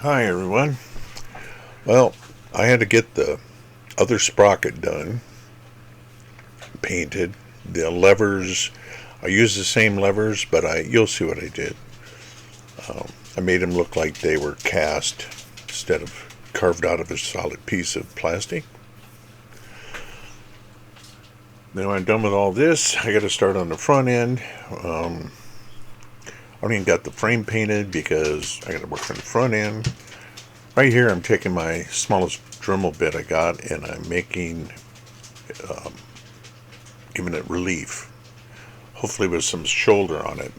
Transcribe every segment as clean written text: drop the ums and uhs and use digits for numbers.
Hi everyone. Well, I had to get the other sprocket done, painted. The levers, I used the same levers, but you'll see what I did. I made them look like they were cast instead of carved out of a solid piece of plastic. Then when I'm done with all this, I got to start on the front end. I don't even got the frame painted because I got to work on the front end. Right here, I'm taking my smallest Dremel bit I got, and I'm giving it relief. Hopefully, with some shoulder on it.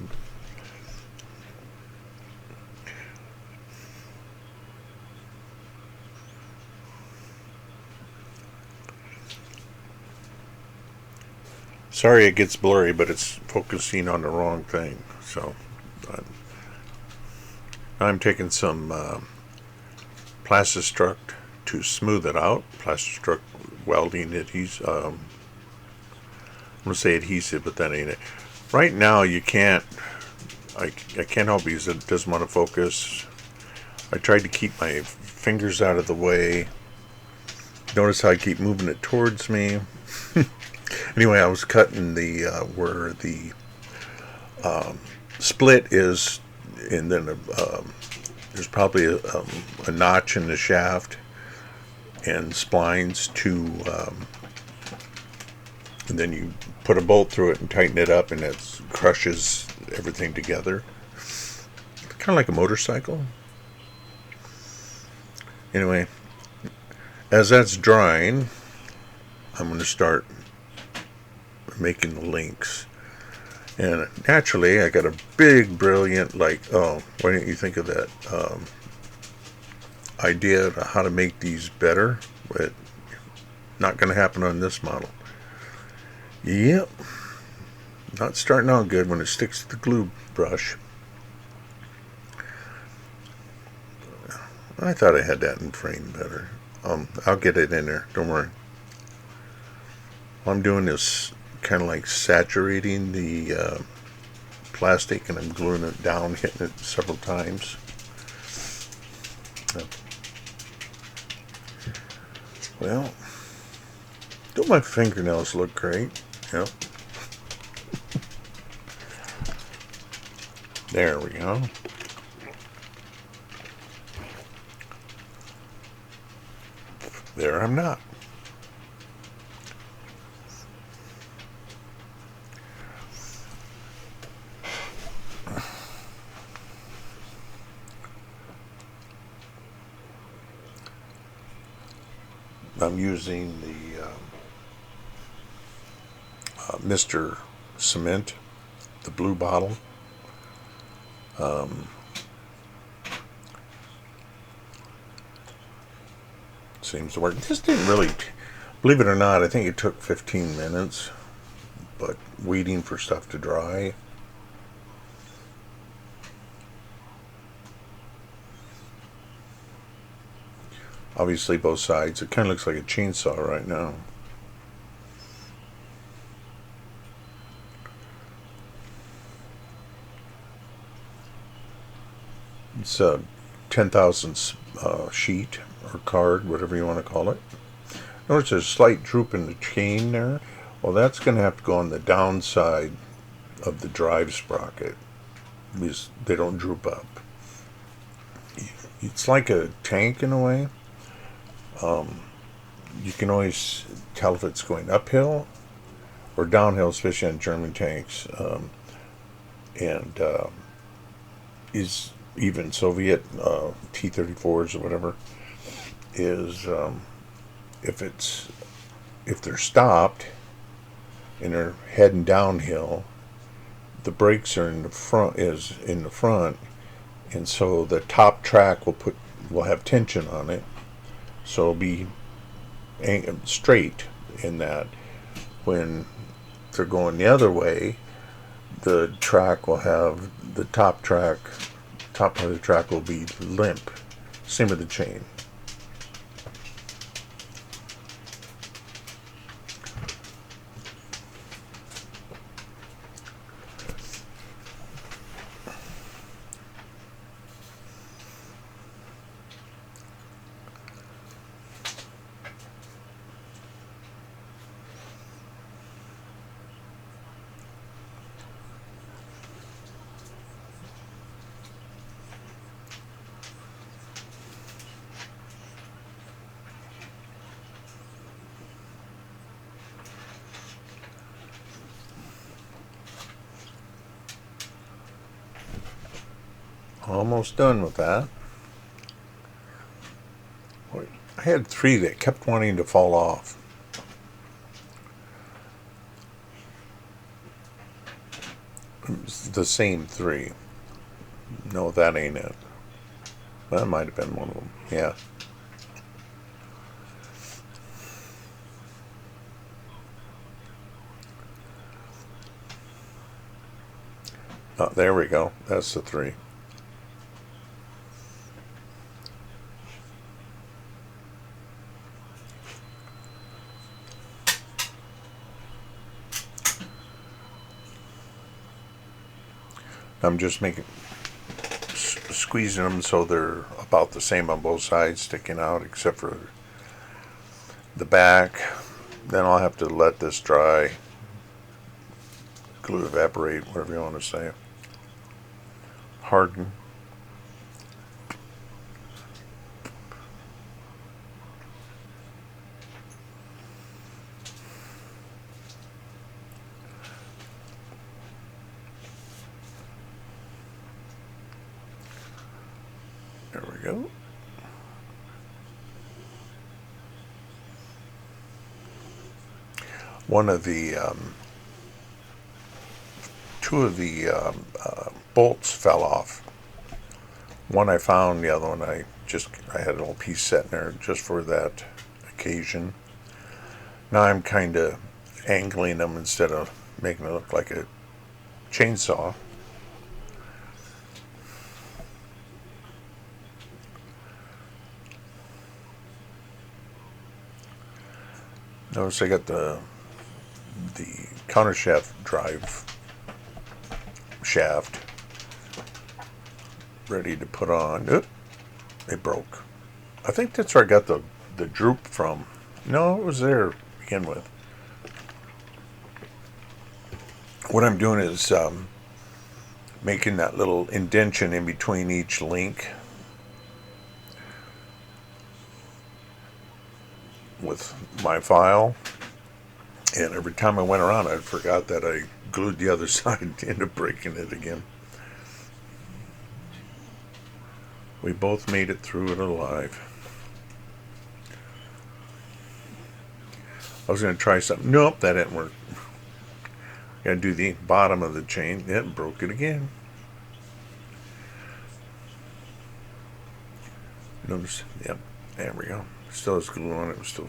Sorry, it gets blurry, but it's focusing on the wrong thing. So, I'm taking some Plastistruct to smooth it out. Plastistruct welding adhesive. I'm gonna say adhesive, but that ain't it. Right now, you can't. I can't help because it doesn't want to focus. I tried to keep my fingers out of the way. Notice how I keep moving it towards me. Anyway, I was cutting the where the split is, and then there's probably a notch in the shaft and splines and then you put a bolt through it and tighten it up, and it crushes everything together. Kind of like a motorcycle. Anyway, as that's drying, I'm going to start making the links. And naturally, I got a big, brilliant, why didn't you think of that idea of how to make these better? But not going to happen on this model. Yep. Not starting out good when it sticks to the glue brush. I thought I had that in frame better. I'll get it in there. Don't worry. All I'm doing is kind of like saturating the plastic, and I'm gluing it down, hitting it several times. Well, don't my fingernails look great? Yep. There we go. There I'm not. I'm using the Mr. Cement, the blue bottle. Seems to work. This didn't really, believe it or not, I think it took 15 minutes, but waiting for stuff to dry. Obviously both sides. It kind of looks like a chainsaw right now. It's a 10,000 sheet or card, whatever you want to call it. Notice there's a slight droop in the chain there. Well, that's going to have to go on the downside of the drive sprocket because they don't droop up. It's like a tank in a way. You can always tell if it's going uphill or downhill, especially on German tanks, and is even Soviet T-34s or whatever. Is if they're stopped and they're heading downhill, the brakes are in the front, and so the top track will have tension on it, so it'll be straight. In that, when they're going the other way, the track will have the top part of the track will be limp. Same with the chain. Almost done with that. I had 3 that kept wanting to fall off. It's the same 3. No, that ain't it. That might have been one of them. Yeah. Oh, there we go. That's the 3. I'm just squeezing them so they're about the same on both sides, sticking out, except for the back. Then I'll have to let this dry, glue evaporate, whatever you want to say, harden. There we go. One of the 2 of the bolts fell off. One I found, the other one I had a little piece set there just for that occasion. Now I'm kind of angling them instead of making it look like a chainsaw. Notice I got the countershaft drive shaft ready to put on. Oop, it broke. I think that's where I got the droop from. No, it was there to begin with. What I'm doing is making that little indention in between each link with my file, and every time I went around I forgot that I glued the other side, ended up breaking it again. We both made it through it alive. I was going to try something. Nope, that didn't work. Got to do the bottom of the chain. It broke it again. Notice, yep, there we go. Still has glue on it. Still.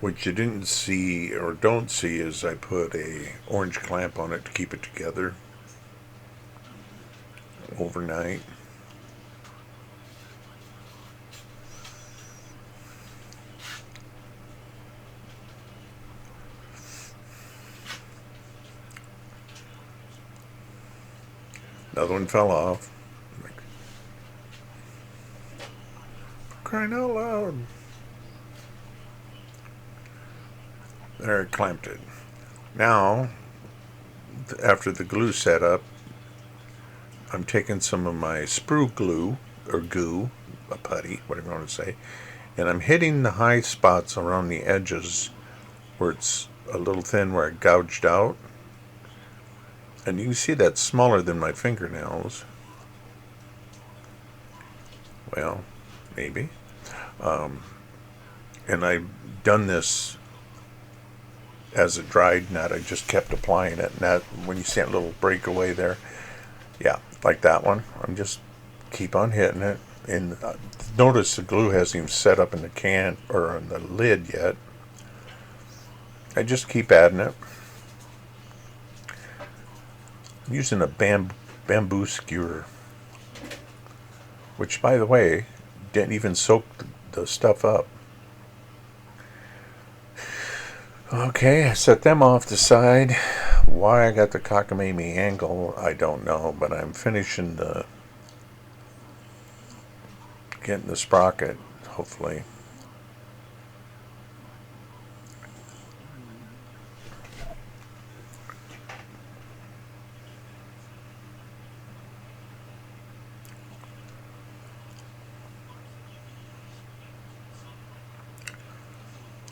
What you didn't see or don't see is I put a orange clamp on it to keep it together overnight. Another one fell off. Crying out loud. There, it clamped it. Now, after the glue set up, I'm taking some of my sprue glue, or goo, a putty, whatever you want to say, and I'm hitting the high spots around the edges where it's a little thin, where it gouged out. And you can see that's smaller than my fingernails. Well, maybe. And I've done this as it dried, not I just kept applying it. And that, when you see that little breakaway there, yeah, like that one, I'm just keep on hitting it. And notice the glue hasn't even set up in the can or in the lid yet. I just keep adding it. I'm using a bamboo skewer, which, by the way, didn't even soak the stuff up. Okay, I set them off the side. Why I got the cockamamie angle, I don't know, but I'm finishing getting the sprocket, hopefully.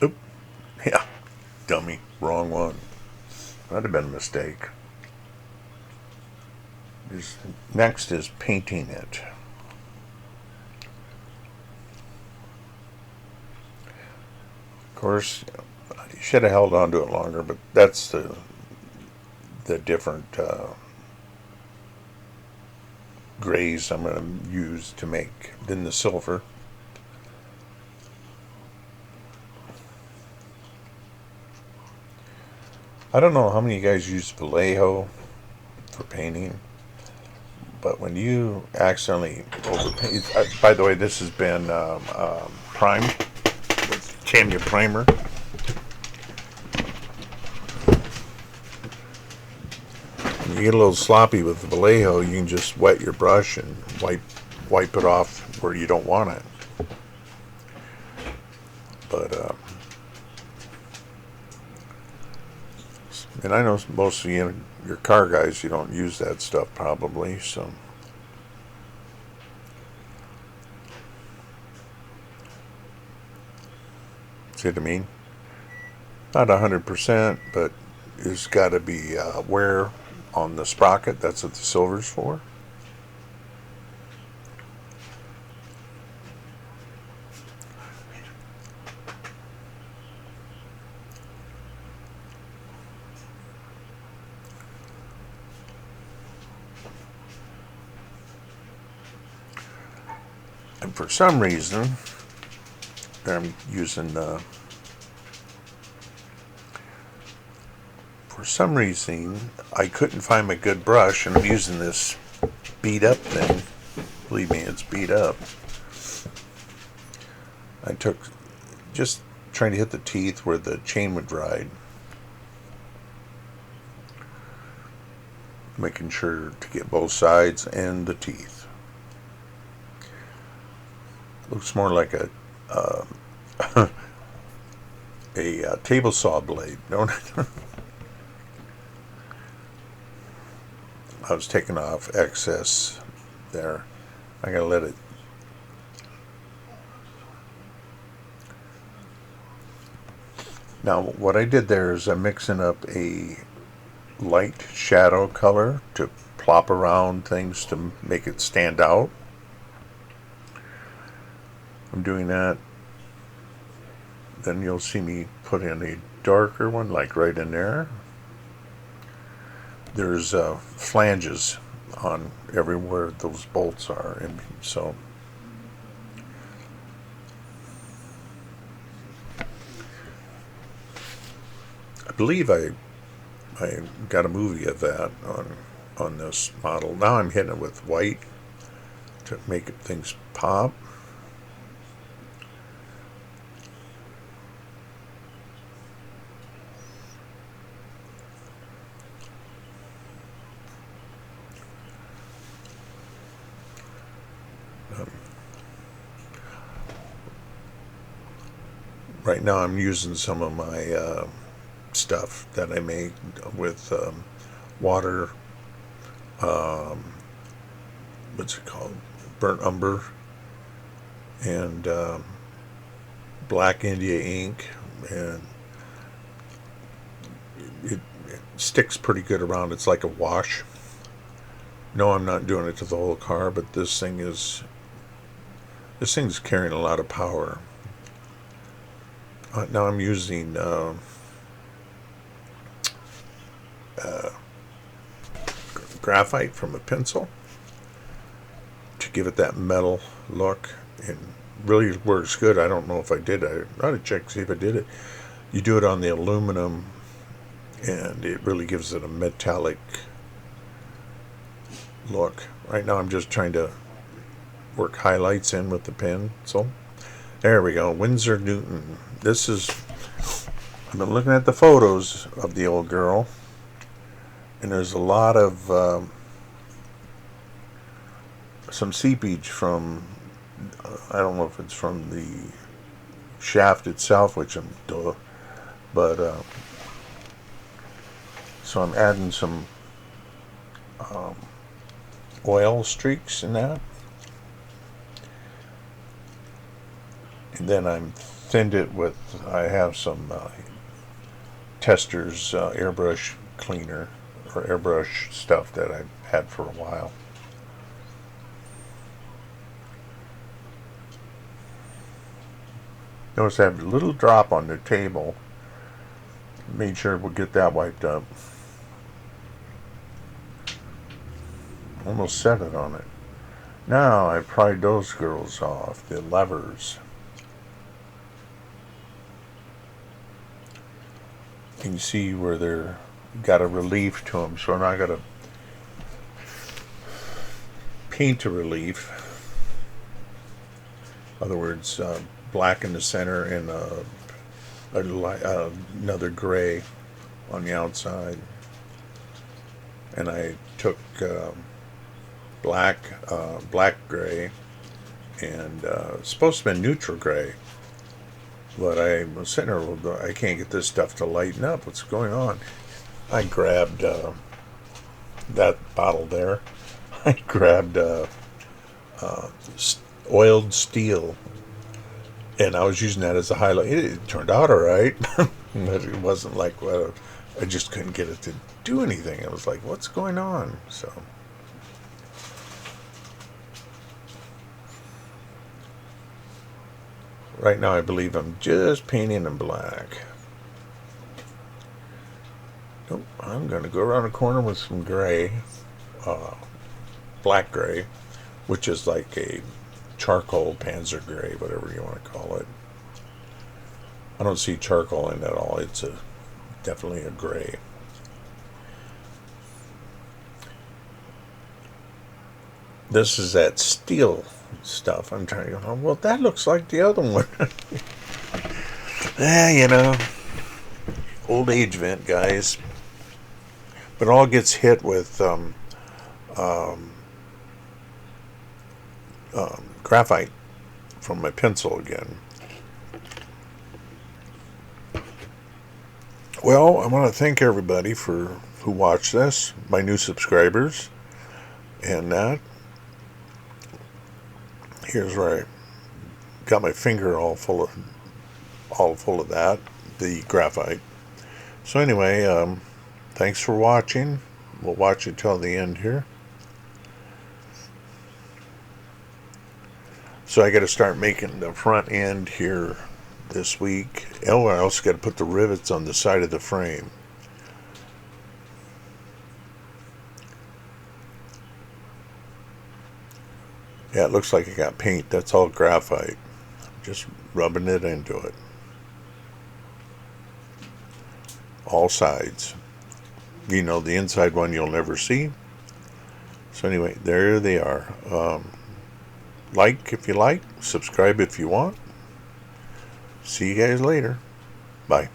Oop, yeah, dummy, wrong one. That'd have been a mistake. Next is painting it. Of course, you should have held on to it longer, but that's the different grays I'm going to use to make than the silver. I don't know how many of you guys use Vallejo for painting, but when you accidentally overpaint, by the way, this has been primed with Tamiya primer. When you get a little sloppy with the Vallejo, you can just wet your brush and wipe it off where you don't want it. But and I know most of you, your car guys, you don't use that stuff probably, so. See what I mean? Not 100%, but there's got to be wear on the sprocket. That's what the silver's for. And for some reason, I'm using for some reason I couldn't find my good brush, and I'm using this beat up thing. Believe me, it's beat up. I took just trying to hit the teeth where the chain would ride, making sure to get both sides and the teeth. Looks more like a table saw blade, don't it? I was taking off excess there. I gotta let it. Now what I did there is I'm mixing up a light shadow color to plop around things to make it stand out. I'm doing that. Then you'll see me put in a darker one, like right in there. There's flanges on everywhere those bolts are, and so I believe I got a movie of that on this model. Now I'm hitting it with white to make things pop. Right now I'm using some of my stuff that I made with water, what's it called, burnt umber, and black India ink, and it sticks pretty good around. It's like a wash. No, I'm not doing it to the whole car, but this thing's carrying a lot of power. Now I'm using graphite from a pencil to give it that metal look, and really works good. I don't know if I did. I ought to check to see if I did it. You do it on the aluminum, and it really gives it a metallic look. Right now I'm just trying to work highlights in with the pencil. There we go. Winsor Newton. This is, I've been looking at the photos of the old girl, and there's a lot of some seepage from, I don't know if it's from the shaft itself, which I'm duh, but so I'm adding some oil streaks in that, and then I'm thinned it with, I have some Tester's airbrush cleaner, or airbrush stuff that I've had for a while. Notice I have a little drop on the table. Made sure we'll get that wiped up. Almost set it on it. Now I pried those girls off, the levers. You can see where they're got a relief to them, so I'm not gonna paint a relief. In other words, black in the center and another gray on the outside. And I took black gray, and it's supposed to be neutral gray. But I was sitting there, I can't get this stuff to lighten up. What's going on? I grabbed that bottle there. I grabbed oiled steel, and I was using that as a highlight. It turned out all right. But it wasn't like I just couldn't get it to do anything. I was like, what's going on? So right now I believe I'm just painting in black. Nope, I'm going to go around the corner with some gray, black gray, which is like a charcoal panzer gray, whatever you want to call it. I don't see charcoal in it at all. It's definitely a gray. This is that steel stuff. I'm trying to go, well, that looks like the other one. You know, old age vent, guys. But it all gets hit with graphite from my pencil again. Well, I want to thank everybody who watched this, my new subscribers, and that. Here's where I got my finger all full of that, the graphite. So anyway, thanks for watching. We'll watch it till the end here. So I got to start making the front end here this week. Oh, I also got to put the rivets on the side of the frame. Yeah, it looks like it got paint. That's all graphite. Just rubbing it into it. All sides. You know, the inside one you'll never see. So anyway, there they are. Like if you like. Subscribe if you want. See you guys later. Bye.